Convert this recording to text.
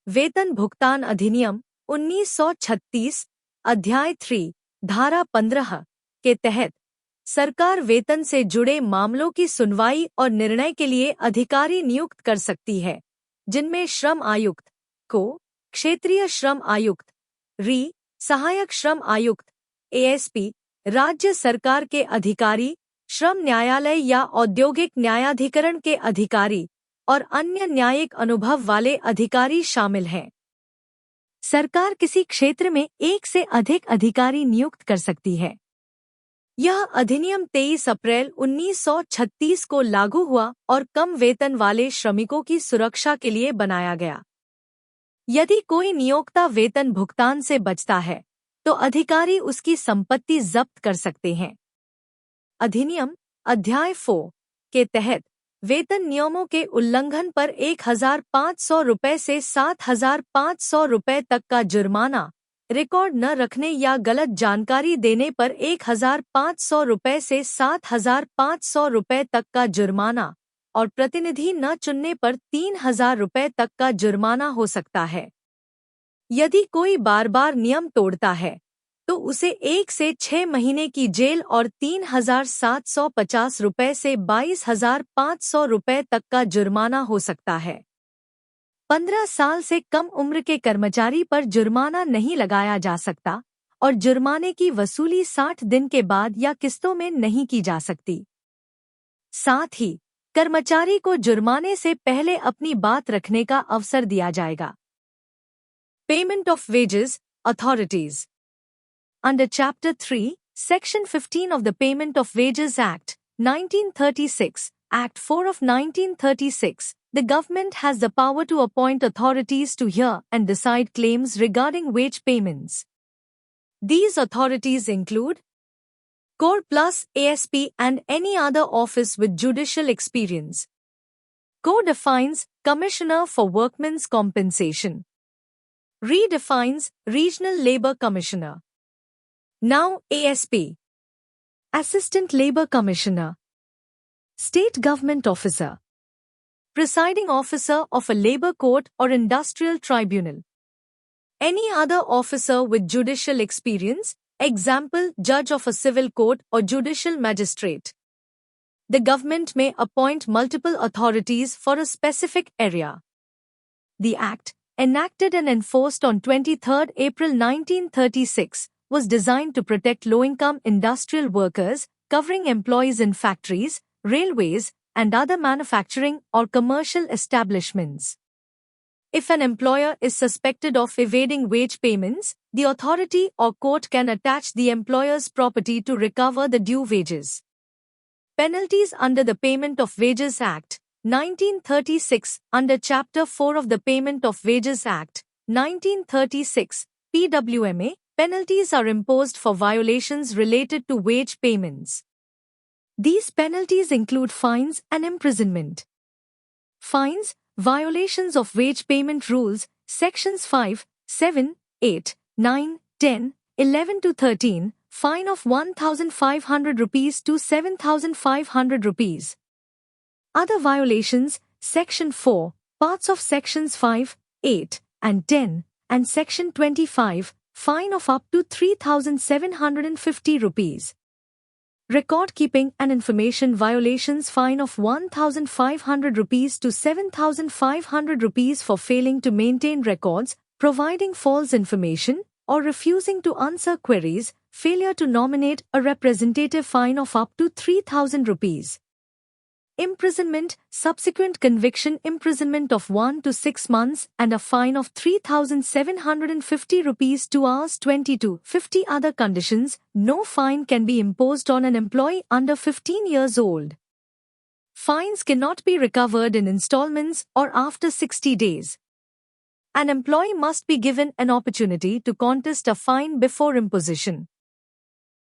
वेतन भुगतान अधिनियम 1936 अध्याय 3 धारा 15 के तहत सरकार वेतन से जुड़े मामलों की सुनवाई और निर्णय के लिए अधिकारी नियुक्त कर सकती है, जिनमें श्रम आयुक्त को, क्षेत्रीय श्रम आयुक्त, री, सहायक श्रम आयुक्त, एएसपी, राज्य सरकार के अधिकारी, श्रम न्यायालय या औद्योगिक न्यायाधिकरण के अधिकारी और अन्य न्यायिक अनुभव वाले अधिकारी शामिल हैं। सरकार किसी क्षेत्र में एक से अधिक अधिकारी नियुक्त कर सकती है। यह अधिनियम 23 अप्रैल 1936 को लागू हुआ और कम वेतन वाले श्रमिकों की सुरक्षा के लिए बनाया गया। यदि कोई नियोक्ता वेतन भुगतान से बचता है, तो अधिकारी उसकी संपत्ति जब्त कर सकते हैं। अधिनियम अध्याय 4 के तहत वेतन नियमों के उल्लंघन पर 1,500 रुपये से 7,500 रुपये तक का जुर्माना, रिकॉर्ड न रखने या गलत जानकारी देने पर 1,500 रुपये से 7,500 रुपये तक का जुर्माना और प्रतिनिधि न चुनने पर 3,000 रुपये तक का जुर्माना हो सकता है। यदि कोई बार बार नियम तोड़ता है, तो उसे 1 से 6 महीने की जेल और 3,750 रुपये से 22,500 रुपये तक का जुर्माना हो सकता है। 15 साल से कम उम्र के कर्मचारी पर जुर्माना नहीं लगाया जा सकता और जुर्माने की वसूली 60 दिन के बाद या किस्तों में नहीं की जा सकती। साथ ही कर्मचारी को जुर्माने से पहले अपनी बात रखने का अवसर दिया जाएगा। Payment of wages authorities Under Chapter 3, Section 15 of the Payment of Wages Act, 1936, Act 4 of 1936, the government has the power to appoint authorities to hear and decide claims regarding wage payments. These authorities include Core Plus ASP and any other office with judicial experience. Core defines Commissioner for Workmen's Compensation. Redefines Regional Labor Commissioner. Now ASP, Assistant Labor Commissioner, State Government Officer, Presiding Officer of a Labor Court or Industrial Tribunal. Any other officer with judicial experience, example, Judge of a Civil Court or Judicial Magistrate. The government may appoint multiple authorities for a specific area. The Act, enacted and enforced on 23 April 1936, was designed to protect low-income industrial workers, covering employees in factories, railways, and other manufacturing or commercial establishments. If an employer is suspected of evading wage payments, the authority or court can attach the employer's property to recover the due wages. Penalties under the Payment of Wages Act, 1936, under Chapter 4 of the Payment of Wages Act, 1936, PWMA, penalties are imposed for violations related to wage payments. These penalties include fines and imprisonment. Fines, violations of wage payment rules, Sections 5, 7, 8, 9, 10, 11 to 13, fine of 1,500 rupees to 7,500 rupees. Other violations, Section 4, parts of Sections 5, 8, and 10, and Section 25, fine of up to 3,750 rupees. Record keeping and information violations, fine of 1,500 rupees to 7,500 rupees for failing to maintain records, providing false information, or refusing to answer queries, failure to nominate a representative, fine of up to 3,000 rupees. Imprisonment, subsequent conviction, imprisonment of 1 to 6 months and a fine of 3,750 rupees to Rs 20 to 50. Other conditions, no fine can be imposed on an employee under 15 years old. Fines cannot be recovered in installments or after 60 days. An employee must be given an opportunity to contest a fine before imposition.